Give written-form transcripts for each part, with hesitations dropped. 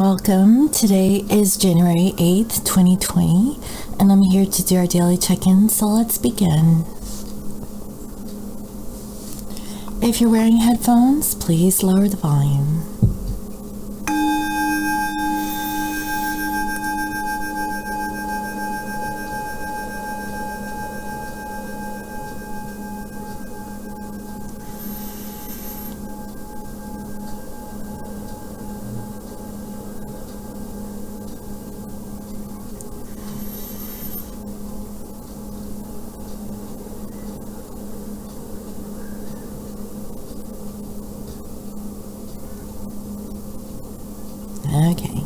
welcome. Today is January 8th, 2020, and I'm here to do our daily check-in, so let's begin. If you're wearing headphones, please lower the volume. Okay.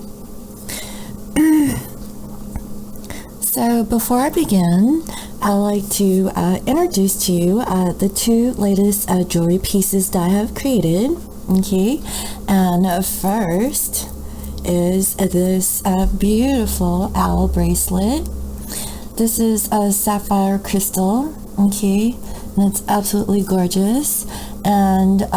So before I begin, I'd like to introduce to you the two latest jewelry pieces that I have created. Okay, and first is this beautiful owl bracelet. This is a sapphire crystal. Okay, and it's absolutely gorgeous. And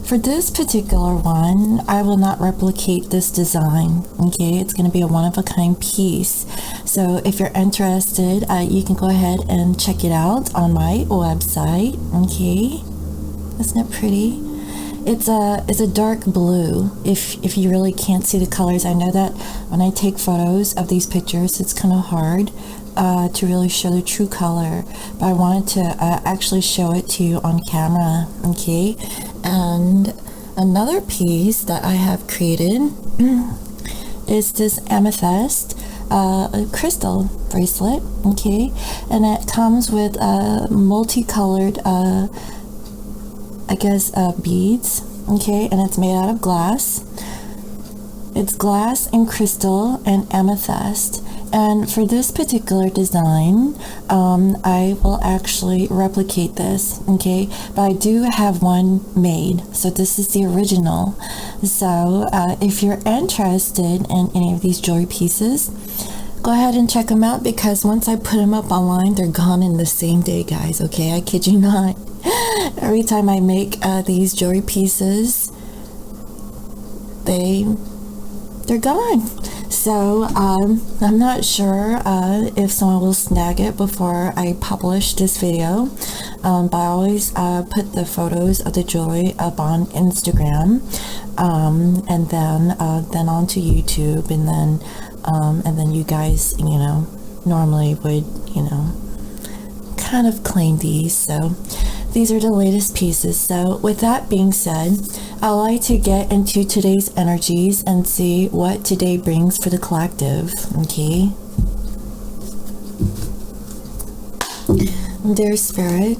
for this particular one, I will not replicate this design. Okay, it's going to be a one-of-a-kind piece. So if you're interested, you can go ahead and check it out on my website. Okay, isn't it pretty? It's a dark blue. If you really can't see the colors, I know that when I take photos of these pictures, it's kind of hard to really show the true color, but I wanted to actually show it to you on camera. Okay, and another piece that I have created is this amethyst crystal bracelet. Okay, and it comes with multicolored beads. Okay, and it's made out of glass. It's glass and crystal and amethyst. And for this particular design, I will actually replicate this, okay? But I do have one made, so this is the original. So if you're interested in any of these jewelry pieces, go ahead and check them out, because once I put them up online, they're gone in the same day, guys, okay? I kid you not. Every time I make these jewelry pieces, they're gone. So I'm not sure if someone will snag it before I publish this video, but I always put the photos of the jewelry up on Instagram, and then onto YouTube, and then you guys, normally would, kind of claim these. So these are the latest pieces. So with that being said, I'd like to get into today's energies and see what today brings for the collective. Okay. Dear Spirit,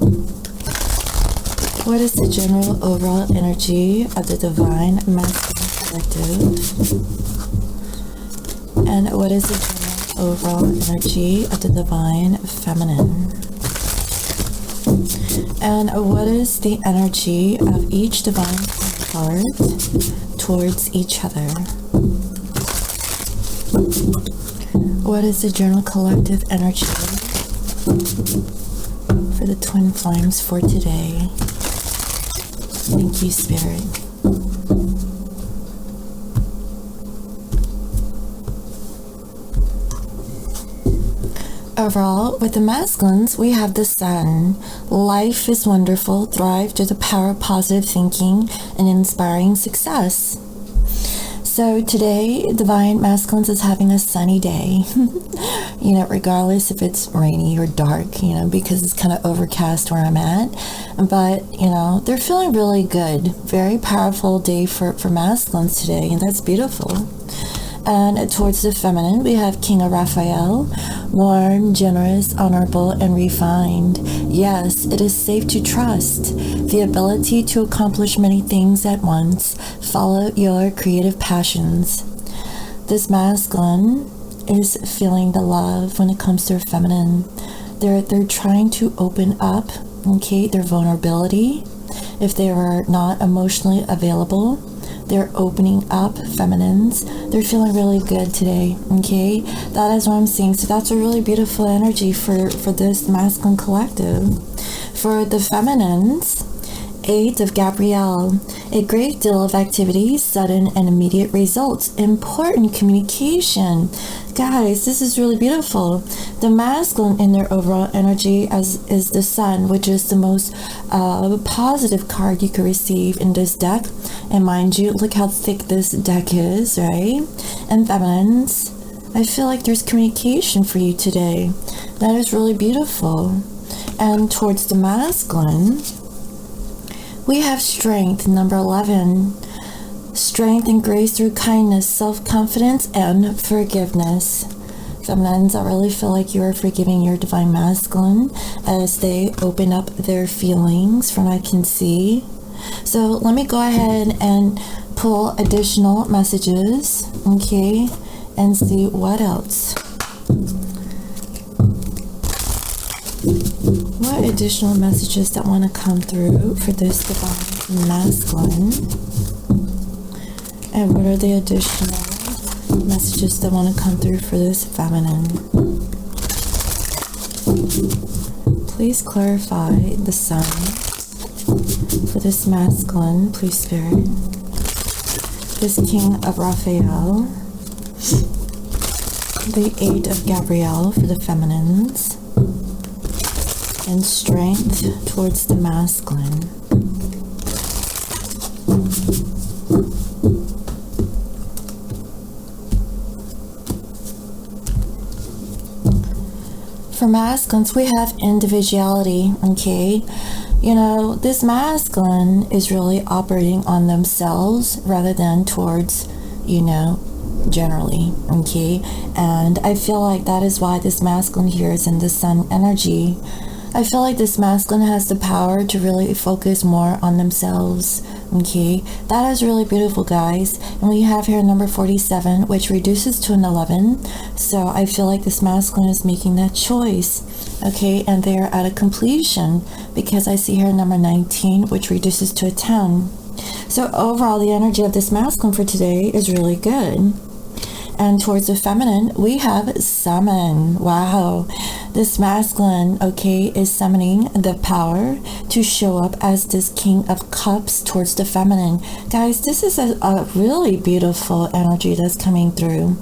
what is the general overall energy of the divine masculine collective? And what is the general overall energy of the divine feminine? And what is the energy of each divine part towards each other? What is the general collective energy for the twin flames for today? Thank you, Spirit. Overall, with the masculines, we have the sun. Life is wonderful. Thrive through the power of positive thinking and inspiring success. So today, Divine Masculines is having a sunny day. Regardless if it's rainy or dark, because it's kind of overcast where I'm at. But, they're feeling really good. Very powerful day for masculines today, and that's beautiful. And towards the feminine, we have King of Raphael, warm, generous, honorable, and refined. Yes, it is safe to trust. The ability to accomplish many things at once. Follow your creative passions. This masculine is feeling the love when it comes to their feminine. They're trying to open up, okay, their vulnerability. If they are not emotionally available, they're opening up, feminines. They're feeling really good today, okay? That is what I'm seeing. So that's a really beautiful energy for this masculine collective. For the feminines, Eight of Gabrielle. A great deal of activity, sudden and immediate results, important communication. Guys, this is really beautiful. The masculine in their overall energy is the sun, which is the most positive card you could receive in this deck. And mind you, look how thick this deck is, right? And feminines, I feel like there's communication for you today. That is really beautiful. And towards the masculine, we have strength, number 11. Strength and grace through kindness, self-confidence, and forgiveness. Feminines, I really feel like you are forgiving your divine masculine as they open up their feelings from what I can see. So let me go ahead and pull additional messages, okay, and see what else. What additional messages that want to come through for this divine masculine? And what are the additional messages that want to come through for this feminine? Please clarify the sun for this masculine, please, Spirit. This King of Raphael. The Eight of Gabrielle for the feminines. And strength towards the masculine. For masculines, we have individuality, okay? You know, this masculine is really operating on themselves rather than towards, you know, generally, okay? And I feel like that is why this masculine here is in the sun energy. I feel like this masculine has the power to really focus more on themselves, okay? That is really beautiful, guys. And we have here number 47, which reduces to an 11. So I feel like this masculine is making that choice, okay? And they're at a completion because I see here number 19, which reduces to a 10. So overall, the energy of this masculine for today is really good. And towards the feminine, we have summon. Wow. This masculine, okay, is summoning the power to show up as this King of Cups towards the feminine. Guys, this is a really beautiful energy that's coming through.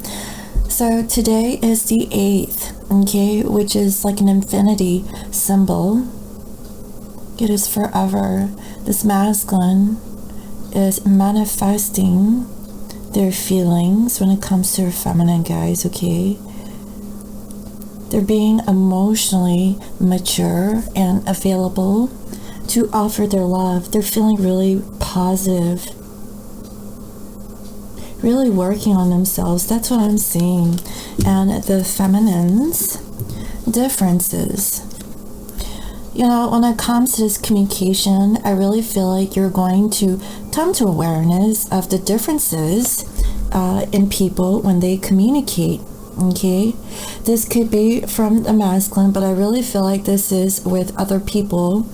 So today is the 8th, okay, which is like an infinity symbol. It is forever. This masculine is manifesting their feelings when it comes to feminine, guys, okay? They're being emotionally mature and available to offer their love. They're feeling really positive, really working on themselves. That's what I'm seeing. And the feminine's differences. You know, when it comes to this communication, I really feel like you're going to come to awareness of the differences in people when they communicate, okay? This could be from the masculine, but I really feel like this is with other people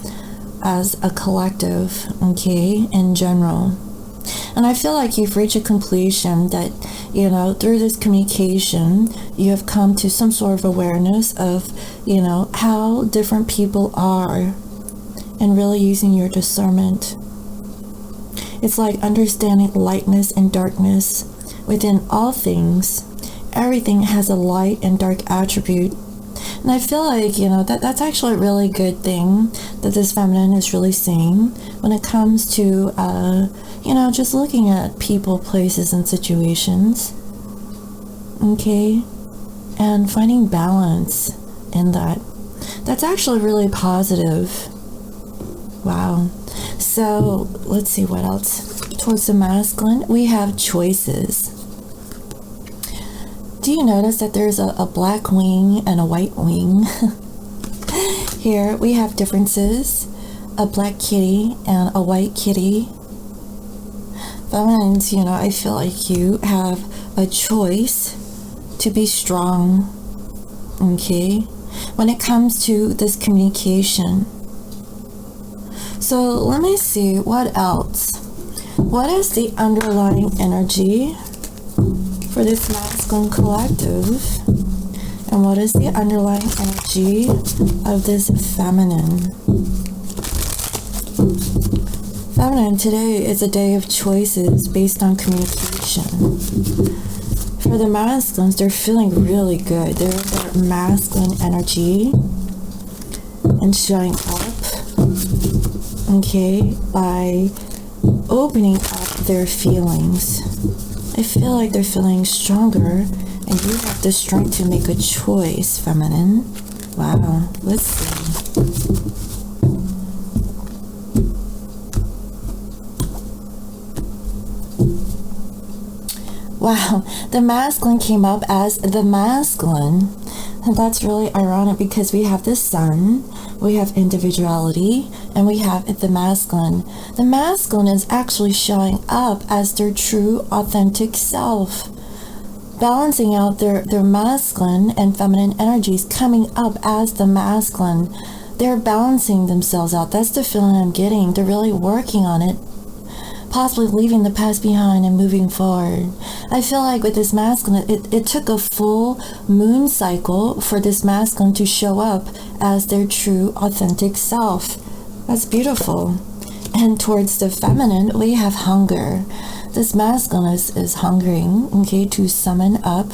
as a collective, okay, in general. And I feel like you've reached a completion that, you know, through this communication, you have come to some sort of awareness of, you know, how different people are and really using your discernment. It's like understanding lightness and darkness within all things. Everything has a light and dark attribute. And I feel like, you know, that's actually a really good thing that this feminine is really seeing when it comes to, you know, just looking at people, places, and situations. Okay? And finding balance in that. That's actually really positive. Wow. So, let's see what else. Towards the masculine, we have choices. Do you notice that there's a black wing and a white wing? Here we have differences. A black kitty and a white kitty. Feminines, you know, I feel like you have a choice to be strong, okay, when it comes to this communication. So let me see, what else? What is the underlying energy for this masculine collective? And what is the underlying energy of this feminine? Feminine, today is a day of choices based on communication. For the masculines, they're feeling really good. They're their masculine energy and showing up, okay, by opening up their feelings. I feel like they're feeling stronger, and you have the strength to make a choice, feminine. Wow, let's see. Wow, the masculine came up as the masculine. And that's really ironic because we have the sun, we have individuality, and we have the masculine. The masculine is actually showing up as their true, authentic self. Balancing out their masculine and feminine energies, coming up as the masculine. They're balancing themselves out. That's the feeling I'm getting. They're really working on it. Possibly leaving the past behind and moving forward. I feel like with this masculine, it took a full moon cycle for this masculine to show up as their true, authentic self. That's beautiful. And towards the feminine, we have hunger. This masculine is hungering, okay, to summon up,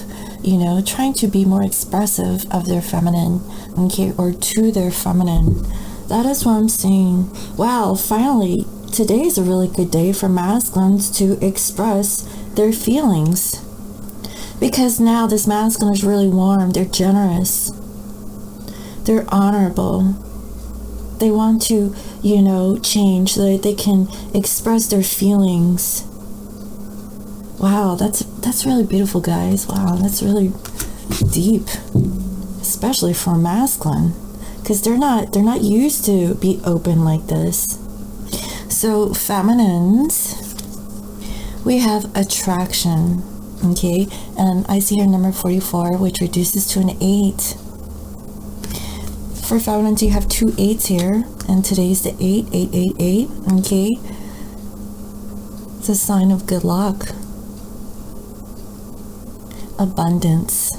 trying to be more expressive of their feminine, okay, or to their feminine. That is what I'm seeing. Wow, finally, today is a really good day for masculines to express their feelings. Because now this masculine is really warm, they're generous, they're honorable. They want to, change so that they can express their feelings. Wow, that's really beautiful, guys. Wow, that's really deep, especially for masculine, because they're not used to be open like this. So feminines, we have attraction, okay, and I see here number 44, which reduces to an 8. For feminines, you have 2 8s here, and today's the 8, okay. It's a sign of good luck, abundance.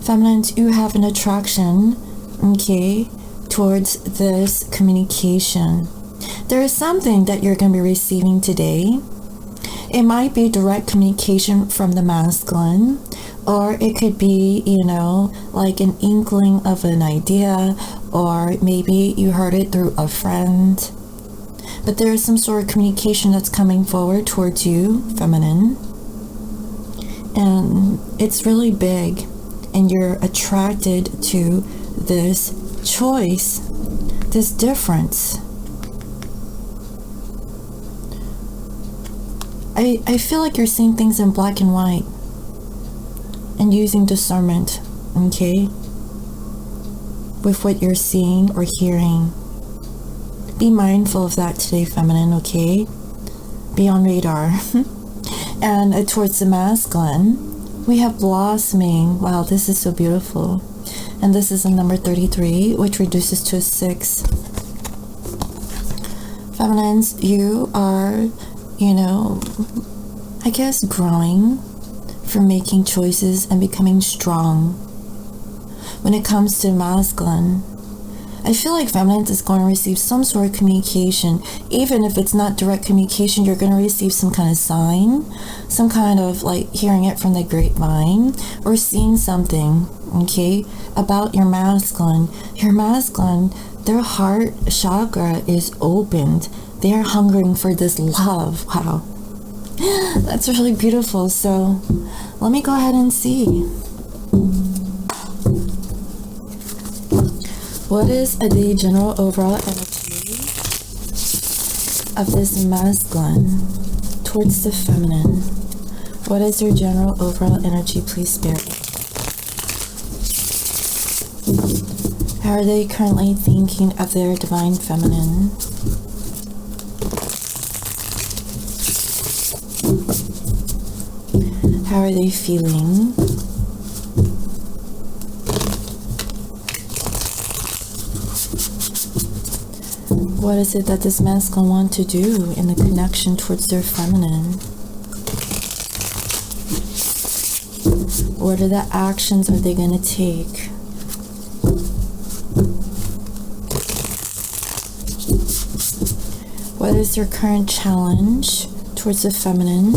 Feminines, you have an attraction, okay, towards this communication. There is something that you're going to be receiving today. It might be direct communication from the masculine, or it could be, like an inkling of an idea, or maybe you heard it through a friend. But there is some sort of communication that's coming forward towards you, feminine. And it's really big, and you're attracted to this choice, this difference. I feel like you're seeing things in black and white and using discernment, okay, with what you're seeing or hearing. Be mindful of that today, feminine, okay? Be on radar. And towards the masculine, we have blossoming. Wow, this is so beautiful. And this is a number 33, which reduces to a 6. Feminines, you are, I guess growing from making choices and becoming strong. When it comes to masculine, I feel like feminine is going to receive some sort of communication. Even if it's not direct communication, you're going to receive some kind of sign, some kind of like hearing it from the grapevine or seeing something, okay, about your masculine. Your masculine, their heart chakra is opened. They are hungering for this love. Wow. That's really beautiful. So let me go ahead and see. What is the general overall energy of this masculine towards the feminine? What is your general overall energy, please, Spirit? How are they currently thinking of their divine feminine? How are they feeling? What is it that this masculine wants to do in the connection towards their feminine? What are the actions are they going to take? What is your current challenge towards the feminine?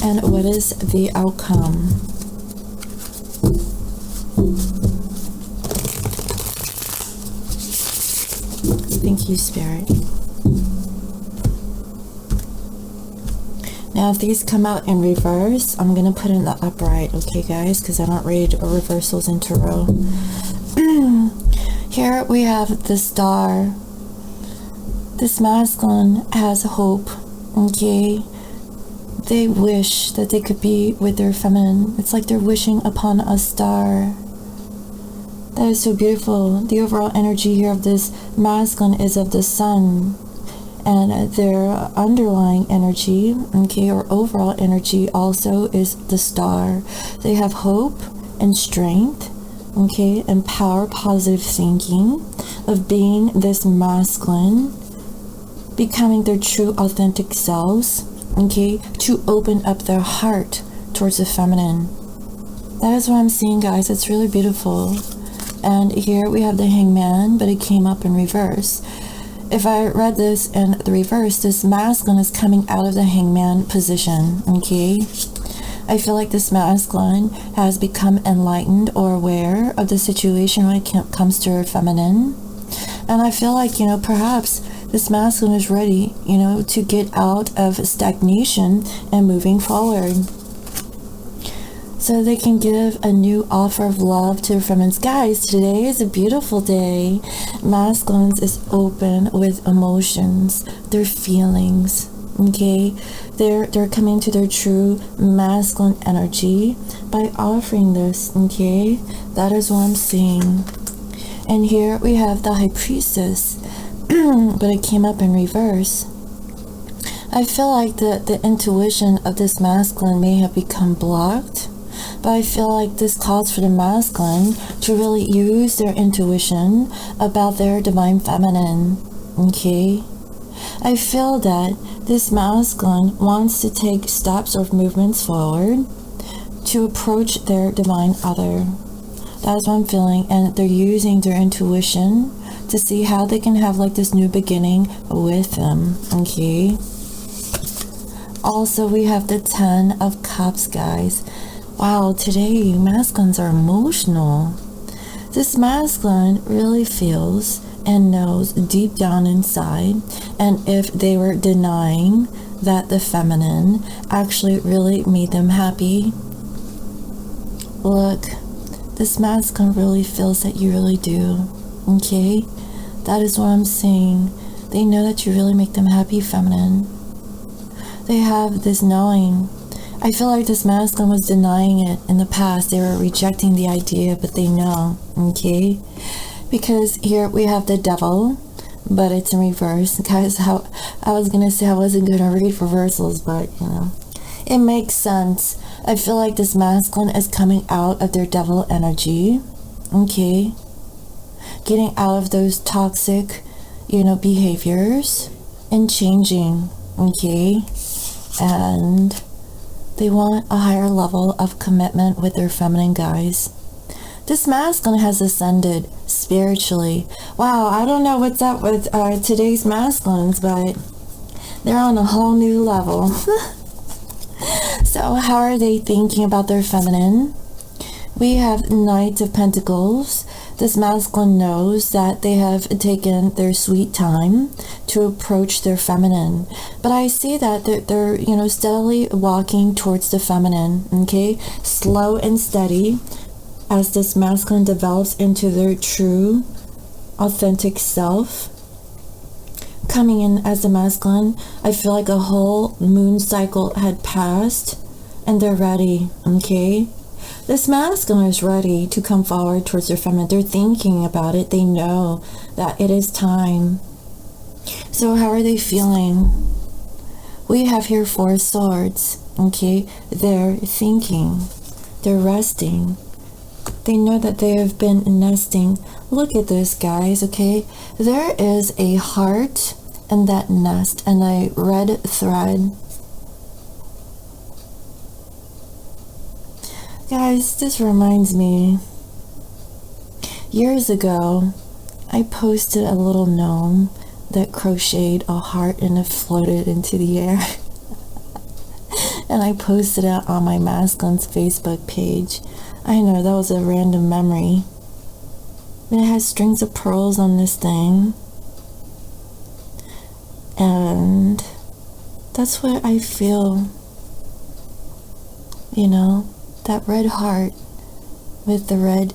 And what is the outcome? Thank you, Spirit. Now, if these come out in reverse, I'm going to put in the upright, okay, guys? Because I don't read reversals in tarot. Here we have the star. This masculine has hope, okay? They wish that they could be with their feminine. It's like they're wishing upon a star. That is so beautiful. The overall energy here of this masculine is of the sun. And their underlying energy, okay, or overall energy also is the star. They have hope and strength, okay, and power, positive thinking of being this masculine, becoming their true authentic selves, okay, to open up their heart towards the feminine. That is what I'm seeing, guys. It's really beautiful. And here we have the Hangman, but it came up in reverse. If I read this in the reverse, this masculine is coming out of the Hangman position, okay? I feel like this masculine has become enlightened or aware of the situation when it comes to her feminine. And I feel like, you know, perhaps this masculine is ready, you know, to get out of stagnation and moving forward, so they can give a new offer of love to their feminines. Guys, today is a beautiful day. Masculines is open with emotions, their feelings, okay? They're coming to their true masculine energy by offering this, okay? That is what I'm seeing. And here we have the High Priestess, but it came up in reverse. I feel like the intuition of this masculine may have become blocked. But I feel like this calls for the masculine to really use their intuition about their divine feminine, okay? I feel that this masculine wants to take steps or movements forward to approach their divine other. That's what I'm feeling, and they're using their intuition to see how they can have like this new beginning with them, okay? Also, we have the 10 of Cups, guys. Wow, today masculines are emotional. This masculine really feels and knows deep down inside, and if they were denying that the feminine actually really made them happy, look, this masculine really feels that you really do, okay? That is what I'm saying. They know that you really make them happy, feminine. They have this knowing. I feel like this masculine was denying it in the past. They were rejecting the idea, but they know, okay? Because here we have the Devil, but it's in reverse. Guys, how I was going to say I wasn't going to read reversals, but, you know, it makes sense. I feel like this masculine is coming out of their Devil energy, okay? Getting out of those toxic, you know, behaviors and changing, okay? And they want a higher level of commitment with their feminine, guys. This masculine has ascended spiritually. Wow, I don't know what's up with today's masculines, but they're on a whole new level. So how are they thinking about their feminine? We have Knight of Pentacles. This masculine knows that they have taken their sweet time to approach their feminine. But I see that they're you know, steadily walking towards the feminine, okay? Slow and steady as this masculine develops into their true, authentic self. Coming in as a masculine, I feel like a whole moon cycle had passed and they're ready, okay? This masculine is ready to come forward towards their feminine. They're thinking about it. They know that it is time. So how are they feeling? We have here 4 swords, okay? They're thinking. They're resting. They know that they have been nesting. Look at this, guys, okay? There is a heart in that nest and a red thread. Guys, this reminds me, Years ago, I posted a little gnome that crocheted a heart and it floated into the air. And I posted it on my masculine's Facebook page. I know, that was a random memory. But it has strings of pearls on this thing. And that's what I feel. You know, that red heart with the red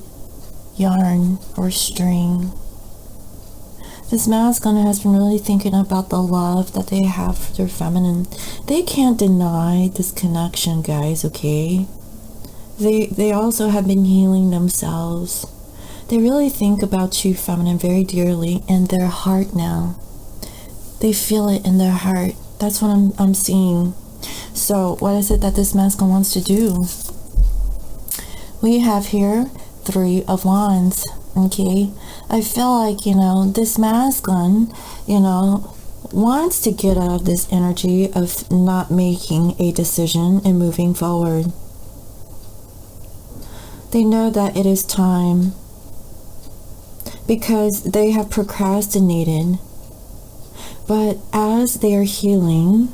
yarn or string. This masculine has been really thinking about the love that they have for their feminine. They can't deny this connection, guys, okay? They also have been healing themselves. They really think about you, feminine, very dearly in their heart now. They feel it in their heart. That's what I'm seeing. So what is it that this masculine wants to do? We have here 3 of Wands. Okay, I feel like, you know, this masculine, you know, wants to get out of this energy of not making a decision and moving forward. They know that it is time because they have procrastinated. But as they are healing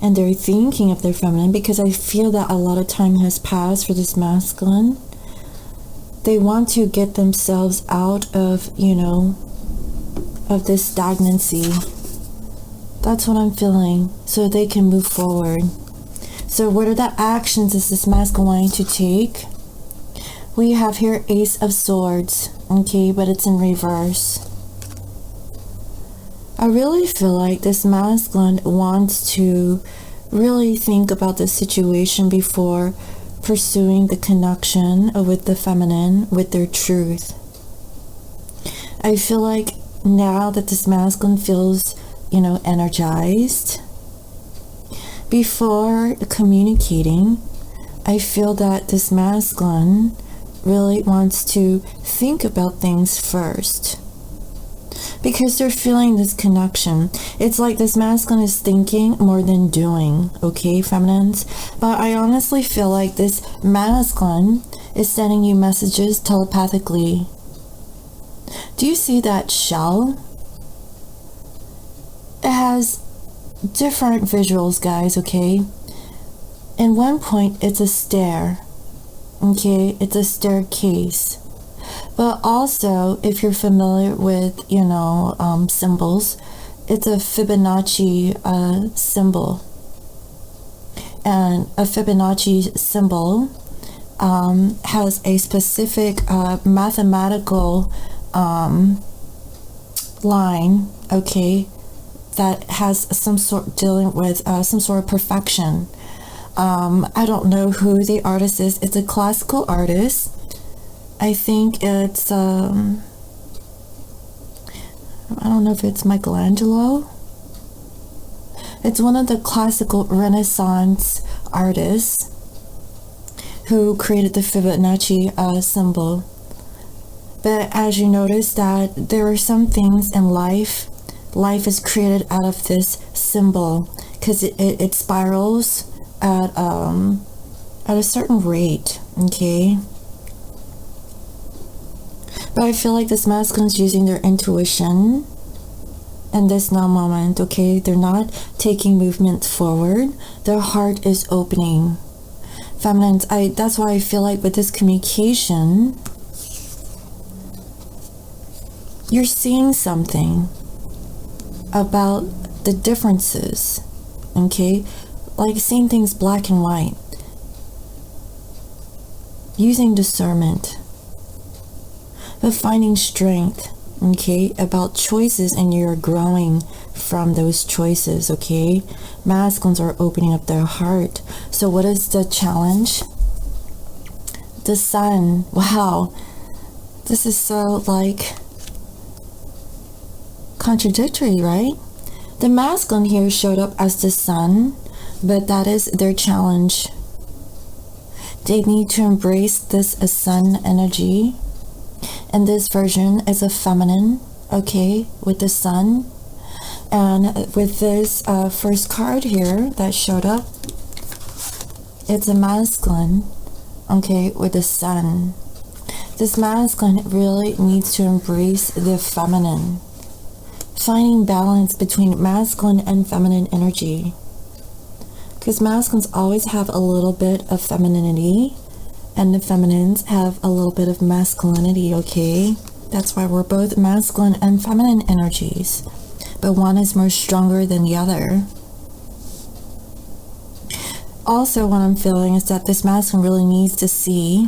and they're thinking of their feminine, because I feel that a lot of time has passed for this masculine, they want to get themselves out of, you know, of this stagnancy. That's what I'm feeling, so they can move forward. So what are the actions is this masculine wanting to take? We have here Ace of Swords, okay, but it's in reverse. I really feel like this masculine wants to really think about the situation before pursuing the connection with the feminine, with their truth. I feel like now that this masculine feels, you know, energized, before communicating, I feel that this masculine really wants to think about things first. Because they're feeling this connection. It's like this masculine is thinking more than doing, okay, feminines? But I honestly feel like this masculine is sending you messages telepathically. Do you see that shell? It has different visuals, guys, okay? In one point, it's a stair, okay? It's a staircase. But also, if you're familiar with, you know, symbols, it's a Fibonacci symbol. And a Fibonacci symbol has a specific mathematical line, okay, that has some sort dealing with some sort of perfection. I don't know who the artist is. It's a classical artist. I think it's, I don't know if it's Michelangelo. It's one of the classical Renaissance artists who created the Fibonacci symbol. But as you notice that there are some things in life is created out of this symbol because it spirals at a certain rate, okay? But I feel like this masculine is using their intuition in this now moment, okay? They're not taking movements forward. Their heart is opening. Feminines, that's why I feel like with this communication, you're seeing something about the differences, okay? Like seeing things black and white. Using discernment. But finding strength, okay, about choices, and you're growing from those choices, okay? Masculines are opening up their heart. So what is the challenge? The sun. Wow. This is so, like, contradictory, right? The masculine here showed up as the sun, but that is their challenge. They need to embrace this sun energy. And this version is a feminine, okay, with the sun. And with this first card here that showed up, it's a masculine, okay, with the sun. This masculine really needs to embrace the feminine, finding balance between masculine and feminine energy. Because masculines always have a little bit of femininity, and the feminines have a little bit of masculinity, okay? That's why we're both masculine and feminine energies, but one is more stronger than the other. Also, what I'm feeling is that this masculine really needs to see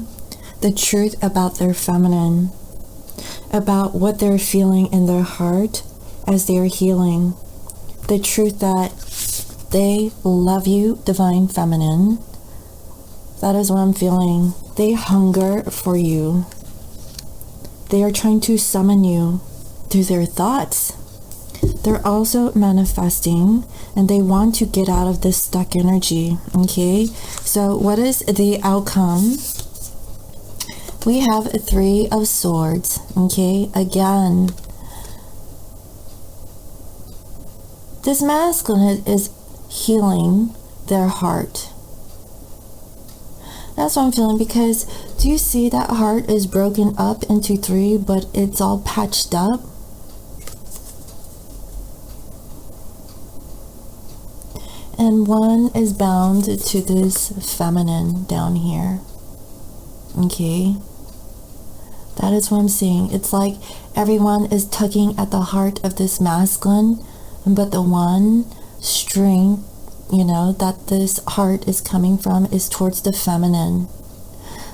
the truth about their feminine, about what they're feeling in their heart as they're healing. The truth that they love you, divine feminine. That is what I'm feeling. They hunger for you. They are trying to summon you through their thoughts. They're also manifesting, and they want to get out of this stuck energy, okay? So what is the outcome? We have 3 of Swords, okay? Again, this masculine is healing their heart. That's what I'm feeling, because do you see that heart is broken up into 3, but it's all patched up? And one is bound to this feminine down here. Okay? That is what I'm seeing. It's like everyone is tugging at the heart of this masculine, but the one string, that this heart is coming from is towards the feminine.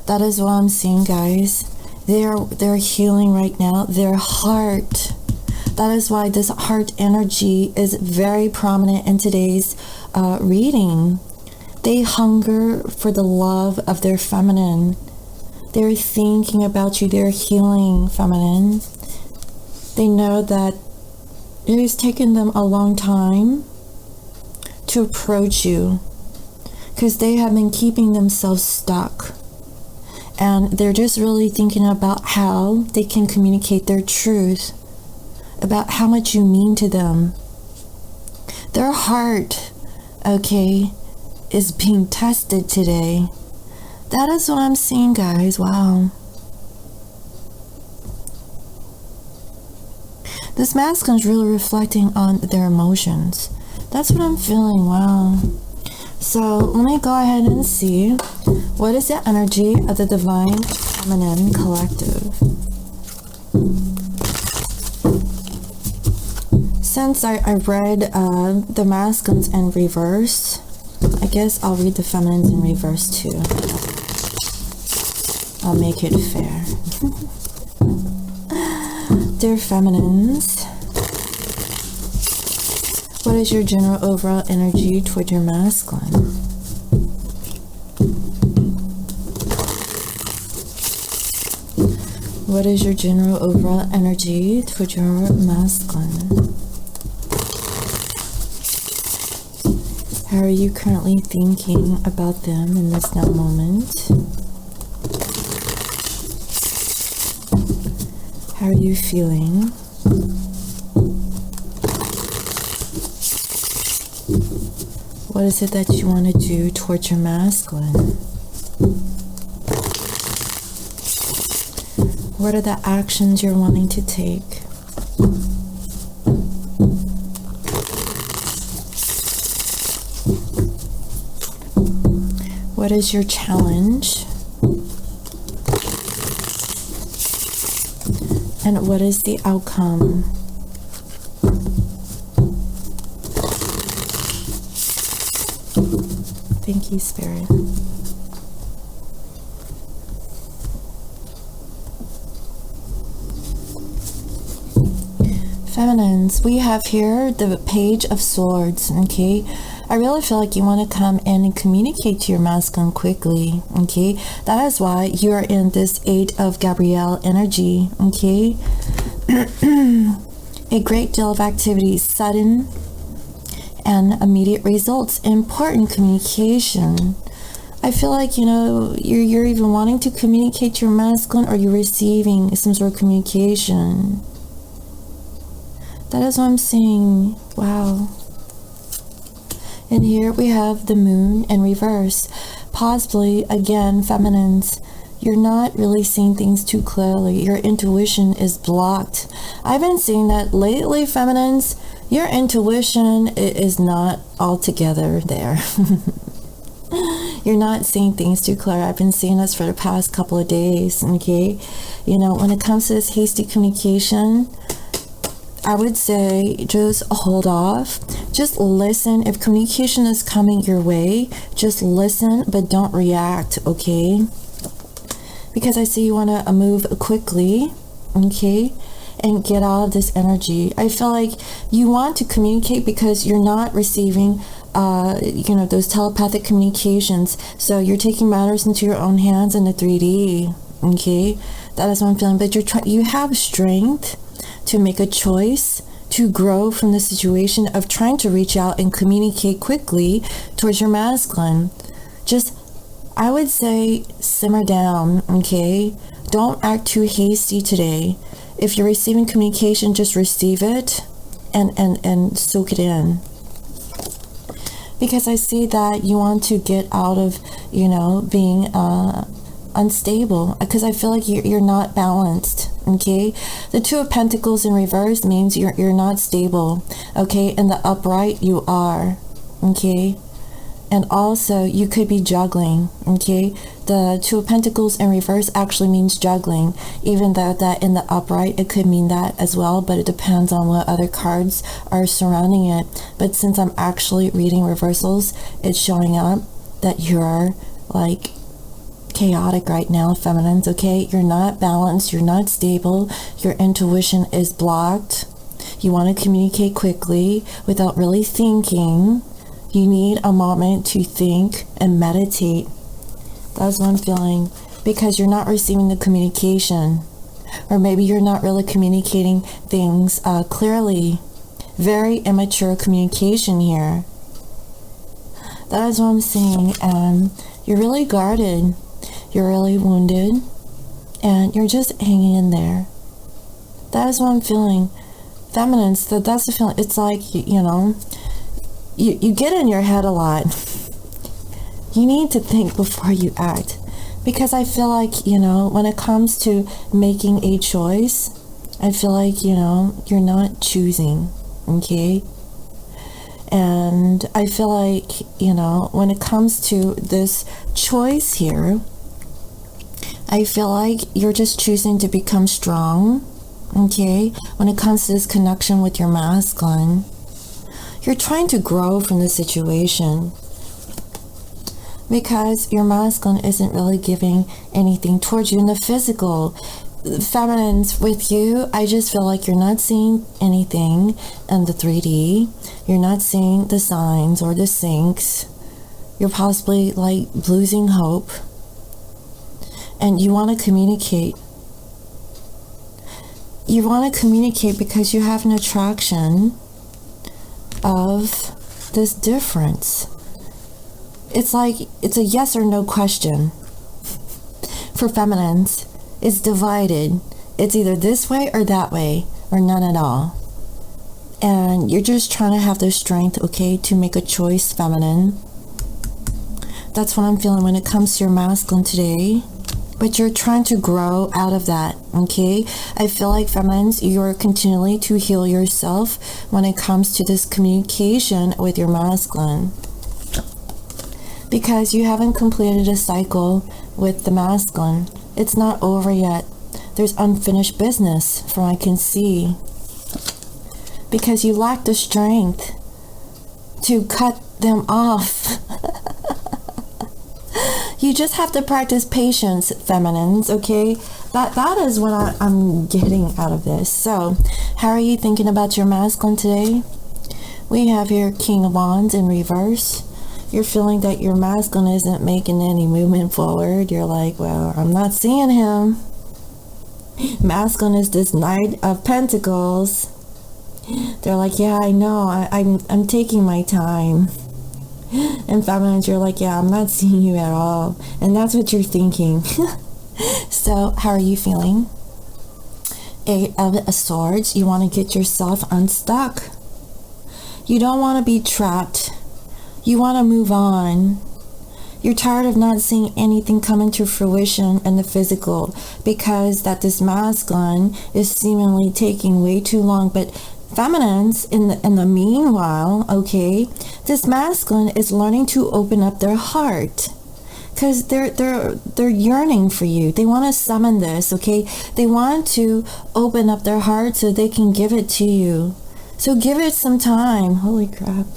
That is what I'm seeing, guys. They're healing right now. Their heart. That is why this heart energy is very prominent in today's reading. They hunger for the love of their feminine. They're thinking about you. They're healing feminine. They know that it has taken them a long time to approach you, because they have been keeping themselves stuck, and they're just really thinking about how they can communicate their truth about how much you mean to them. Their heart, okay, is being tested today. That is what I'm seeing, guys. Wow. This masculine is really reflecting on their emotions. That's what I'm feeling. Wow. So let me go ahead and see what is the energy of the Divine Feminine Collective. Since I read the masculines in reverse, I guess I'll read the feminines in reverse too. I'll make it fair. Dear feminines, what is your general overall energy toward your masculine? What is your general overall energy toward your masculine? How are you currently thinking about them in this now moment? How are you feeling? What is it that you want to do towards your masculine? What are the actions you're wanting to take? What is your challenge? And what is the outcome? Thank you, Spirit. Feminines, we have here the Page of Swords, okay? I really feel like you want to come in and communicate to your masculine quickly, okay? That is why you are in this 8 of Gabrielle energy, okay? A great deal of activity, sudden and immediate results, important communication. I feel like, you're even wanting to communicate to your masculine, or you're receiving some sort of communication. That is what I'm seeing. Wow. And here we have the moon in reverse. Possibly, again, feminines, You're not really seeing things too clearly. Your intuition is blocked. I've been seeing that lately, feminines. Your intuition is not altogether there. You're not seeing things too clear. I've been seeing this for the past couple of days, okay? You know, when it comes to this hasty communication, I would say just hold off. Just listen. If communication is coming your way, just listen, but don't react, okay? Because I see you want to move quickly, okay? And get out of this energy. I feel like you want to communicate because you're not receiving those telepathic communications. So you're taking matters into your own hands in the 3D, okay? That is what I'm feeling. But you have strength to make a choice to grow from the situation of trying to reach out and communicate quickly towards your masculine. Just, I would say, simmer down, okay? Don't act too hasty today. If you're receiving communication, just receive it and soak it in. Because I see that you want to get out of, being unstable. Because I feel like you're not balanced, okay? The Two of Pentacles in reverse means you're not stable, okay? In the upright, you are, okay? And also, you could be juggling, okay? The Two of Pentacles in reverse actually means juggling, even though that in the upright, it could mean that as well, but it depends on what other cards are surrounding it. But since I'm actually reading reversals, it's showing up that you're like chaotic right now, feminines, okay? You're not balanced, you're not stable, your intuition is blocked. You want to communicate quickly without really thinking. You need a moment to think and meditate. That's what I'm feeling. Because you're not receiving the communication. Or maybe you're not really communicating things clearly. Very immature communication here. That is what I'm seeing. And you're really guarded. You're really wounded. And you're just hanging in there. That is what I'm feeling. Feminines, that's the feeling. It's like, you get in your head a lot. You need to think before you act. Because I feel like, when it comes to making a choice, I feel like, you're not choosing, okay? And I feel like, when it comes to this choice here, I feel like you're just choosing to become strong, okay? When it comes to this connection with your masculine, you're trying to grow from the situation because your masculine isn't really giving anything towards you in the physical. Feminines, with you, I just feel like you're not seeing anything in the 3D. You're not seeing the signs or the syncs. You're possibly like losing hope. And you want to communicate. You want to communicate because you have an attraction of this difference. It's like it's a yes or no question. For feminines, it's divided. It's either this way or that way, or none at all. And you're just trying to have the strength, okay, to make a choice, feminine. That's what I'm feeling when it comes to your masculine today. But you're trying to grow out of that, okay? I feel like, feminines, you're continually to heal yourself when it comes to this communication with your masculine. Because you haven't completed a cycle with the masculine. It's not over yet. There's unfinished business, from what I can see. Because you lack the strength to cut them off. You just have to practice patience, feminines, okay? That is what I'm getting out of this. So, how are you thinking about your masculine today? We have here King of Wands in reverse. You're feeling that your masculine isn't making any movement forward. You're like, well, I'm not seeing him. Masculine is this Knight of Pentacles. They're like, yeah, I know. I'm taking my time. And feminines, you're like, yeah, I'm not seeing you at all. And that's what you're thinking. So, how are you feeling? Eight of Swords. You want to get yourself unstuck. You don't want to be trapped. You want to move on. You're tired of not seeing anything come into fruition in the physical because that this masculine is seemingly taking way too long. But feminines, in the meanwhile, okay, this masculine is learning to open up their heart. Because they're yearning for you. They want to summon this, okay? They want to open up their heart so they can give it to you. So give it some time. Holy crap.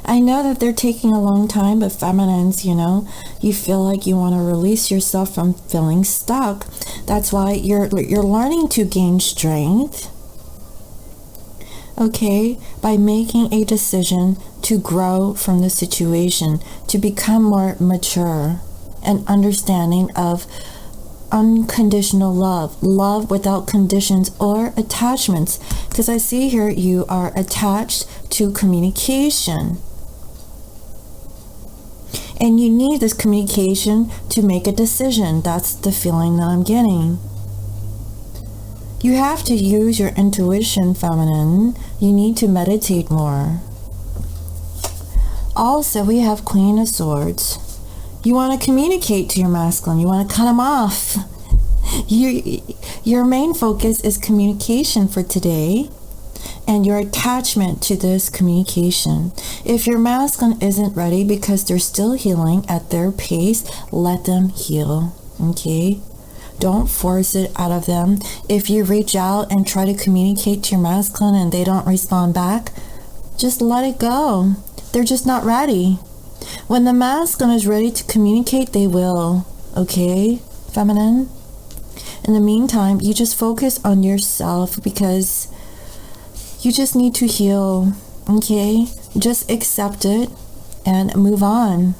I know that they're taking a long time, but feminines, you feel like you want to release yourself from feeling stuck. That's why you're learning to gain strength, okay, by making a decision to grow from the situation, to become more mature and understanding of unconditional love without conditions or attachments. Because I see here you are attached to communication. And you need this communication to make a decision. That's the feeling that I'm getting. You have to use your intuition, feminine. You need to meditate more. Also, we have Queen of Swords. You want to communicate to your masculine. You want to cut him off. Your main focus is communication for today and your attachment to this communication. If your masculine isn't ready because they're still healing at their pace, let them heal, okay? Don't force it out of them. If you reach out and try to communicate to your masculine and they don't respond back, just let it go. They're just not ready. When the masculine is ready to communicate, they will. Okay, feminine? In the meantime, you just focus on yourself because you just need to heal. Okay? Just accept it and move on.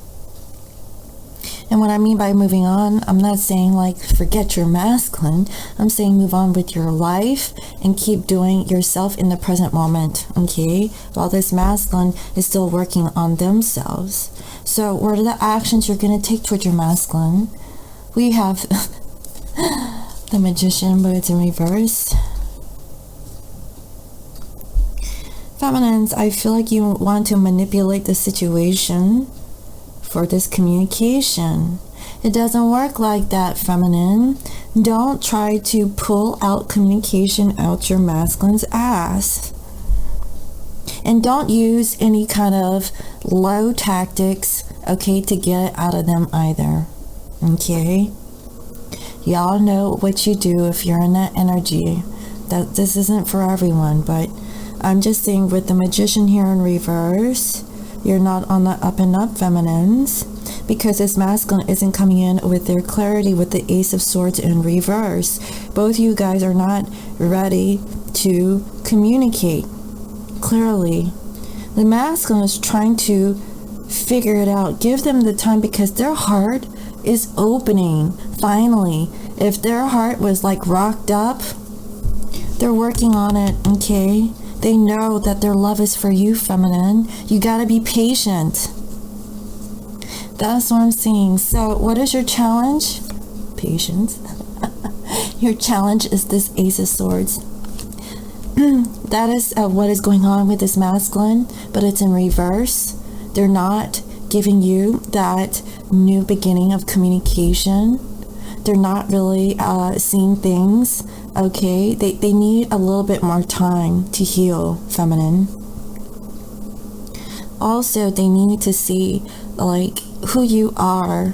And what I mean by moving on, I'm not saying like forget your masculine. I'm saying move on with your life and keep doing yourself in the present moment, okay? While this masculine is still working on themselves. So what are the actions you're going to take toward your masculine? We have the Magician, but it's in reverse. Feminines, I feel like you want to manipulate the situation for this communication. It doesn't work like that, feminine. Don't try to pull out communication out your masculine's ass. And don't use any kind of low tactics, okay, to get it out of them either. Okay? Y'all know what you do if you're in that energy. That this isn't for everyone, but I'm just saying with the Magician here in reverse, you're not on the up and up, feminines, because this masculine isn't coming in with their clarity with the Ace of Swords in reverse. Both you guys are not ready to communicate clearly. The masculine is trying to figure it out. Give them the time because their heart is opening, finally. If their heart was like rocked up, they're working on it, okay? They know that their love is for you, feminine. You gotta be patient. That's what I'm seeing. So what is your challenge? Patience. Your challenge is this Ace of Swords. That is what is going on with this masculine, but it's in reverse. They're not giving you that new beginning of communication. They're not really seeing things. Okay, they need a little bit more time to heal, feminine. Also, they need to see like who you are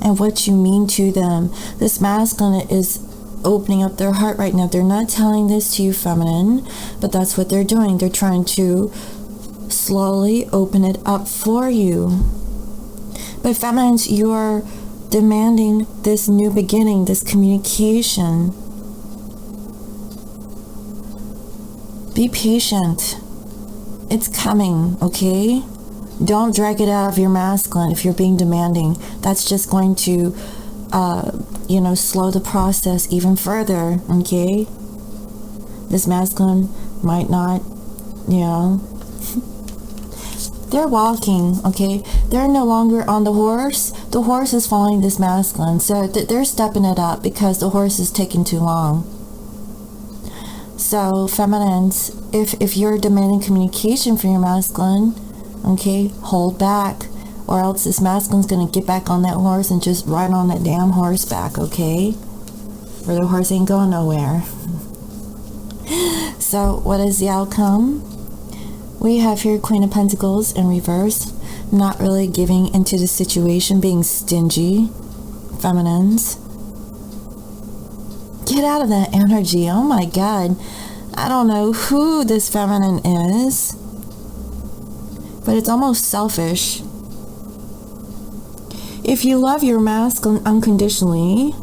and what you mean to them. This masculine is opening up their heart right now. They're not telling this to you, feminine, but that's what they're doing. They're trying to slowly open it up for you. But feminines, you're demanding this new beginning, this communication. Be patient. It's coming, okay? Don't drag it out of your masculine if you're being demanding. That's just going to, slow the process even further, okay? This masculine might not, they're walking, okay? They're no longer on the horse. The horse is following this masculine. So they're stepping it up because the horse is taking too long. So, feminines, if you're demanding communication from your masculine, okay, hold back. or else this masculine's gonna get back on that horse and just ride on that damn horseback, okay? Or the horse ain't going nowhere. So what is the outcome? We have here Queen of Pentacles in reverse, not really giving into the situation, being stingy. Feminines, get out of that energy. Oh my God, I don't know who this feminine is, but it's almost selfish. If you love your masculine unconditionally,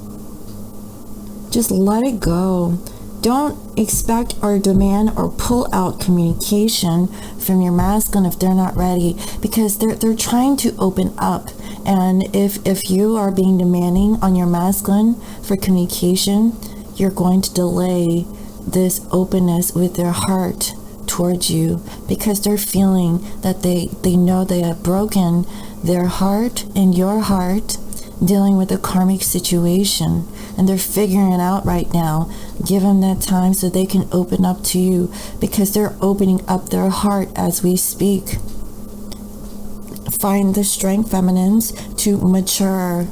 just let it go. Don't expect or demand or pull out communication from your masculine if they're not ready, because they're trying to open up. And if you are being demanding on your masculine for communication, you're going to delay this openness with their heart towards you, because they're feeling that they know they have broken their heart and your heart, dealing with a karmic situation, and they're figuring it out right now. Give them that time so they can open up to you, because they're opening up their heart as we speak. Find the strength, feminines, to mature.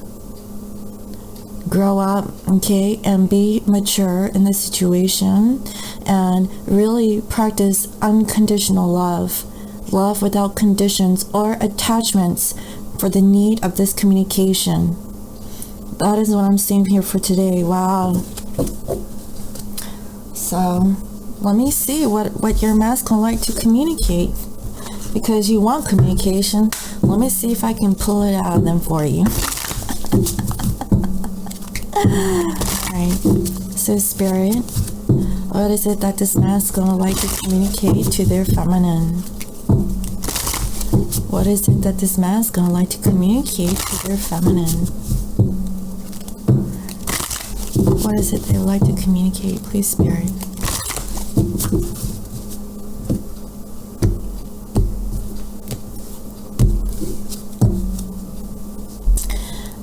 Grow up, okay, and be mature in the situation, and really practice unconditional love. Love without conditions or attachments for the need of this communication. That is what I'm seeing here for today. Wow. So let me see what your masculine like to communicate, because you want communication. Let me see if I can pull it out of them for you. Alright, so Spirit, what is it that this masculine would like to communicate to their feminine? What is it that this masculine would like to communicate to their feminine? What is it they would like to communicate, please, Spirit?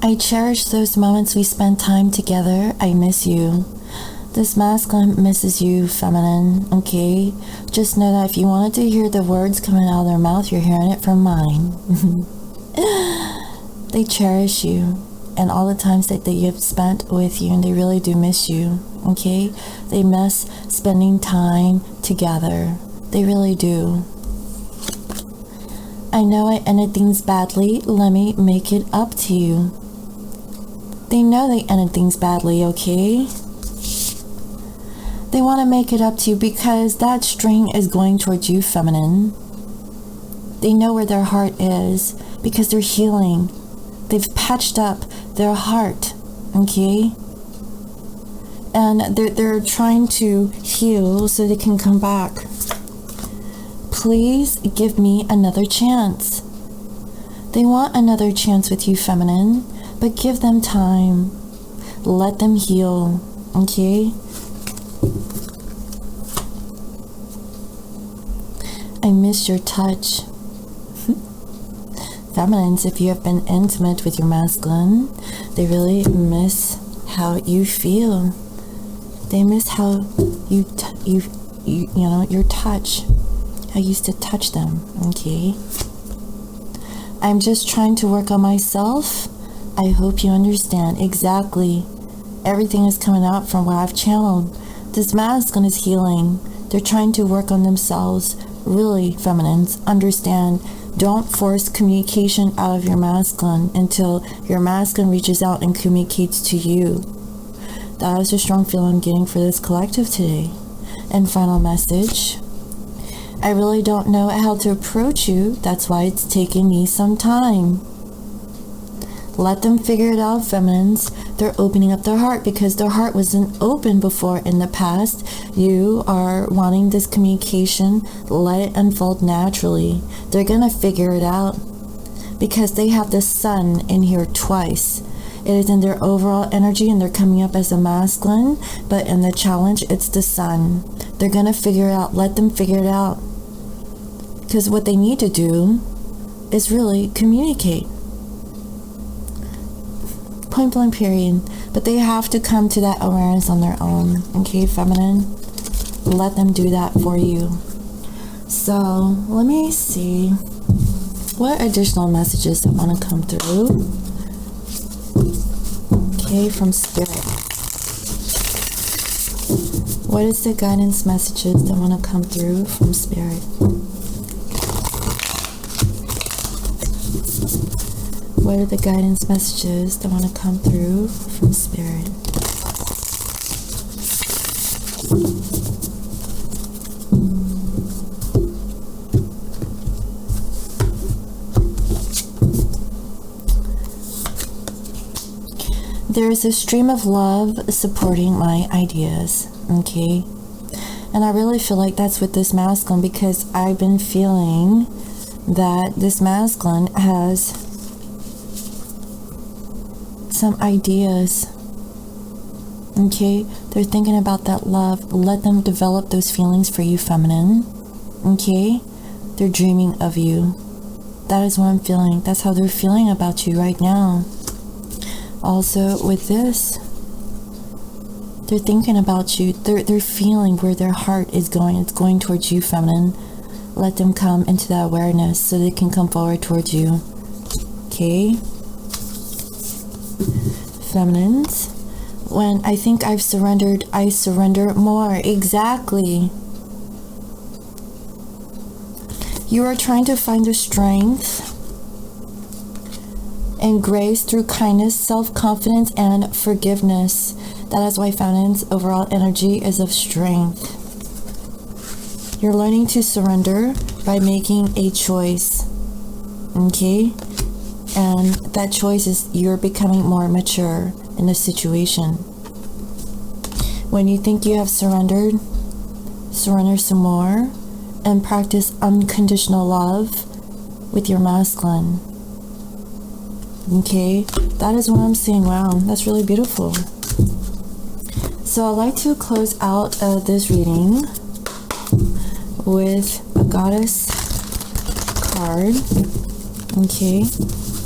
I cherish those moments we spend time together. I miss you. This masculine misses you, feminine, okay? Just know that if you wanted to hear the words coming out of their mouth, you're hearing it from mine. They cherish you and all the times that they have spent with you, and they really do miss you, okay? They miss spending time together. They really do. I know I ended things badly. Let me make it up to you. They know they ended things badly, okay? They want to make it up to you because that string is going towards you, feminine. They know where their heart is because they're healing. They've patched up their heart, okay? And they're trying to heal so they can come back. Please give me another chance. They want another chance with you, feminine, but give them time. Let them heal, okay? I miss your touch. Feminines, if you have been intimate with your masculine, they really miss how you feel. They miss how you know, your touch. I used to touch them, okay? I'm just trying to work on myself. I hope you understand exactly. Everything is coming out from what I've channeled. This masculine is healing. They're trying to work on themselves. Really, feminines, understand. Don't force communication out of your masculine until your masculine reaches out and communicates to you. That is the strong feeling I'm getting for this collective today. And final message. I really don't know how to approach you. That's why it's taking me some time. Let them figure it out, feminines. They're opening up their heart because their heart wasn't open before in the past. You are wanting this communication. Let it unfold naturally. They're going to figure it out because they have the sun in here twice. It is in their overall energy and they're coming up as a masculine, but in the challenge, it's the sun. They're going to figure it out. Let them figure it out. Because what they need to do is really communicate. Point blank period. But they have to come to that awareness on their own. Okay, feminine? Let them do that for you. So, let me see. What additional messages that want to come through? Okay, from Spirit. What is the guidance messages that want to come through from Spirit? What are the guidance messages that want to come through from Spirit? There is a stream of love supporting my ideas, okay? And I really feel like that's with this masculine, because I've been feeling that this masculine has some ideas, okay? They're thinking about that love. Let them develop those feelings for you, feminine, okay? They're dreaming of you. That is what I'm feeling. That's how they're feeling about you right now. Also, with this, they're thinking about you. They're feeling where their heart is going. It's going towards you, feminine. Let them come into that awareness so they can come forward towards you. Okay? Feminines, when I think I've surrendered, I surrender more. Exactly. You are trying to find the strength and grace through kindness, self-confidence, and forgiveness. That is why feminine's overall energy is of strength. You're learning to surrender by making a choice. Okay? And that choice is you're becoming more mature in the situation. When you think you have surrendered, surrender some more and practice unconditional love with your masculine. Okay, that is what I'm seeing. Wow, that's really beautiful. So I'd like to close out this reading with a goddess card, okay,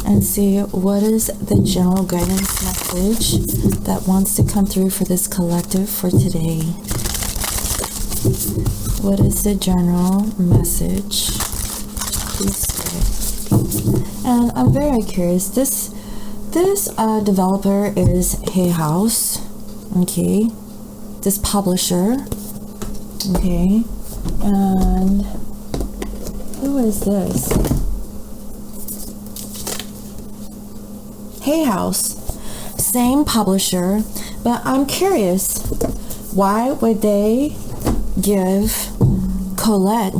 and see what is the general guidance message that wants to come through for this collective for today. What is the general message? Please say. And I'm very curious. This developer is Hay House, okay. This publisher, okay. And who is this? Hay House, same publisher, but I'm curious. Why would they give Colette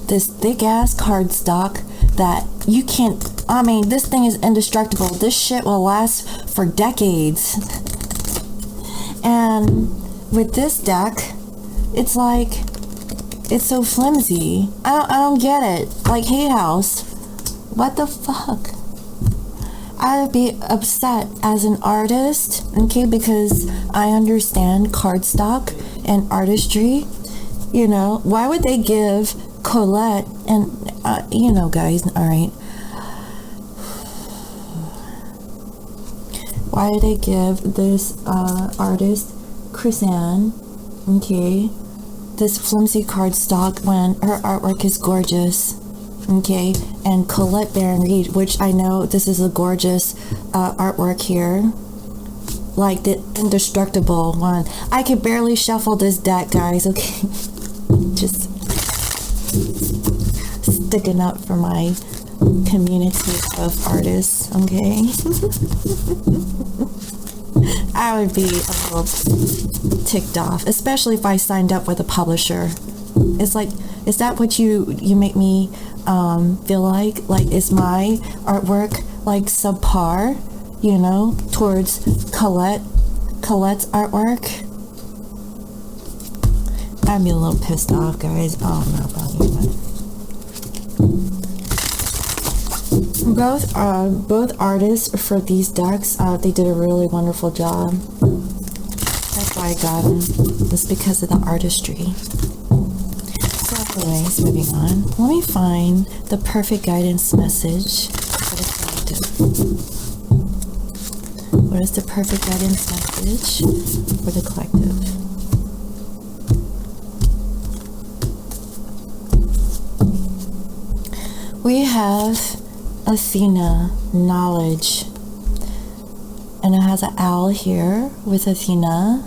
this thick ass cardstock that you can't, I mean, this thing is indestructible. This shit will last for decades. And with this deck, it's like, it's so flimsy. I don't get it. Like, Hay House, what the fuck? I would be upset as an artist, okay, because I understand cardstock and artistry. You know, why would they give Colette and, you know, guys, all right. Why did they give this artist, Chrisanne, okay, this flimsy cardstock when her artwork is gorgeous, okay, and Colette Baron Reed, which I know this is a gorgeous artwork here, like the indestructible one. I can barely shuffle this deck, guys, okay, just sticking up for my community of artists, okay. I would be a little ticked off, especially if I signed up with a publisher. It's like, is that what you make me feel like? Like, is my artwork like subpar, you know, towards Colette's artwork? I'd be a little pissed off, guys. I don't know about you, both artists for these decks, they did a really wonderful job. That's why I got them. It's because of the artistry. So anyways, moving on. Let me find the perfect guidance message for the collective. What is the perfect guidance message for the collective? We have Athena, knowledge. And it has an owl here with Athena.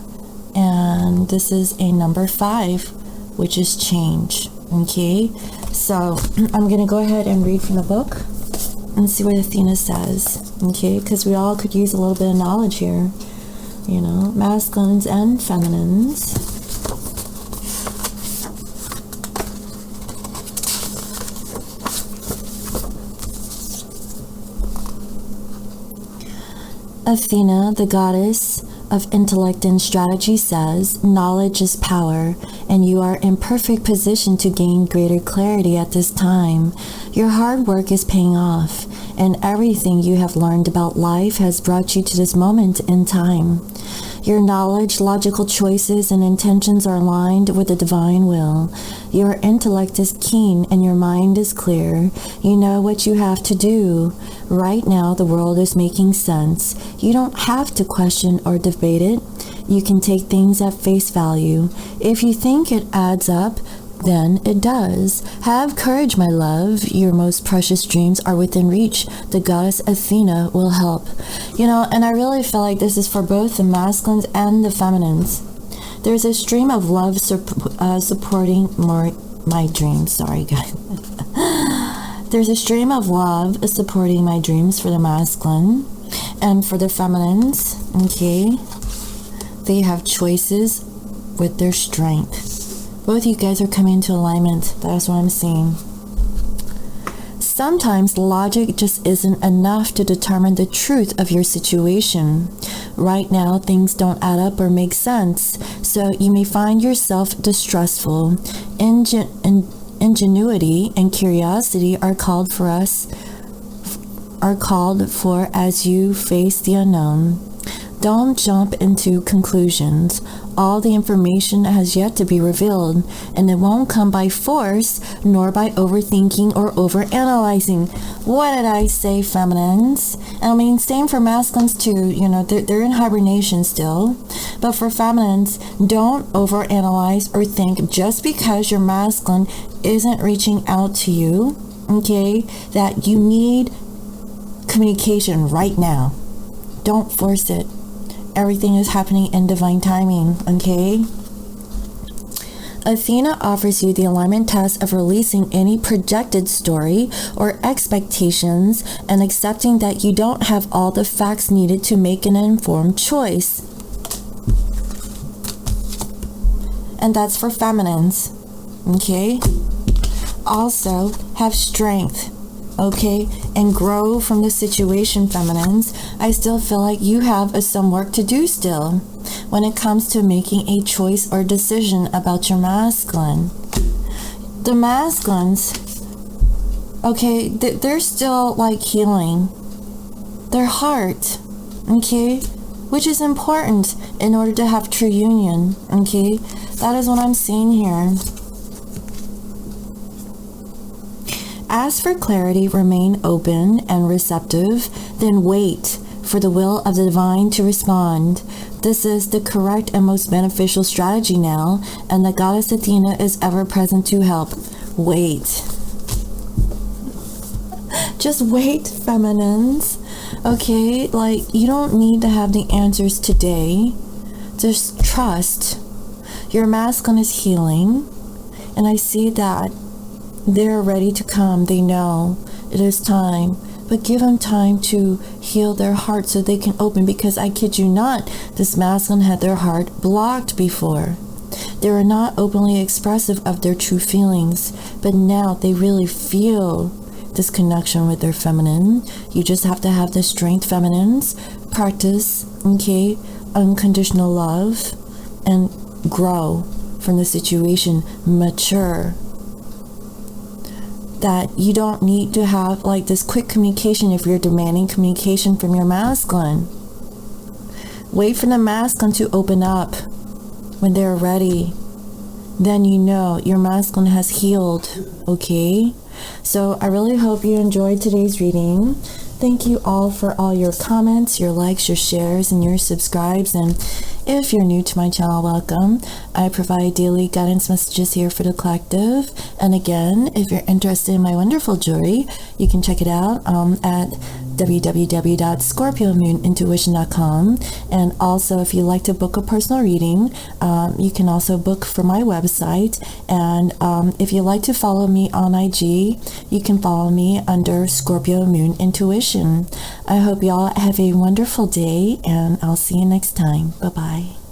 And this is a number 5, which is change. Okay, so I'm going to go ahead and read from the book and see what Athena says. Okay, because we all could use a little bit of knowledge here. You know, masculines and feminines. Athena, the goddess of intellect and strategy, says, knowledge is power, and you are in perfect position to gain greater clarity at this time. Your hard work is paying off, and everything you have learned about life has brought you to this moment in time. Your knowledge, logical choices, and intentions are aligned with the divine will. Your intellect is keen and your mind is clear. You know what you have to do. Right now, the world is making sense. You don't have to question or debate it. You can take things at face value. If you think it adds up, then it does. Have courage, my love. Your most precious dreams are within reach. The goddess Athena will help. You know, and I really feel like this is for both the masculines and the feminines. There's a stream of love supporting my dreams. Sorry, guys. There's a stream of love supporting my dreams for the masculine. And for the feminines, okay, they have choices with their strength. Both you guys are coming into alignment. That's what I'm seeing. Sometimes logic just isn't enough to determine the truth of your situation. Right now, things don't add up or make sense, so you may find yourself distrustful. Ingenuity and curiosity are called for as you face the unknown. Don't jump into conclusions. All the information has yet to be revealed, and it won't come by force, nor by overthinking or overanalyzing. What did I say, feminines? I mean, same for masculines too. You know, they're in hibernation still. But for feminines, don't overanalyze or think just because your masculine isn't reaching out to you, okay, that you need communication right now. Don't force it. Everything is happening in divine timing, okay? Athena offers you the alignment task of releasing any projected story or expectations and accepting that you don't have all the facts needed to make an informed choice. And that's for feminines, okay? Also, have strength. Okay, and grow from the situation, feminines. I still feel like you have some work to do still when it comes to making a choice or decision about your masculine. The masculines, okay, they're still like healing their heart, okay, which is important in order to have true union, okay? That is what I'm seeing here. As for clarity, remain open and receptive, then wait for the will of the divine to respond. This is the correct and most beneficial strategy now, and the goddess Athena is ever present to help. Wait. Just wait, feminines. Okay, like, you don't need to have the answers today. Just trust. Your masculine is healing, and I see that they're ready to come. They know it is time, but give them time to heal their heart so they can open, because I kid you not, this masculine had their heart blocked before. They were not openly expressive of their true feelings, but now they really feel this connection with their feminine. You just have to have the strength, feminines. Practice, okay, unconditional love, and grow from the situation. Mature. That you don't need to have like this quick communication if you're demanding communication from your masculine. Wait for the masculine to open up when they're ready. Then you know your masculine has healed, okay? So I really hope you enjoyed today's reading. Thank you all for all your comments, your likes, your shares, and your subscribes. And If you're new to my channel, welcome. I provide daily guidance messages here for the collective. And again, if you're interested in my wonderful jewelry, you can check it out at www.scorpiomoonintuition.com. And also, if you'd like to book a personal reading, you can also book from my website. And if you'd like to follow me on IG, you can follow me under Scorpio Moon Intuition. I hope y'all have a wonderful day, and I'll see you next time. Bye-bye.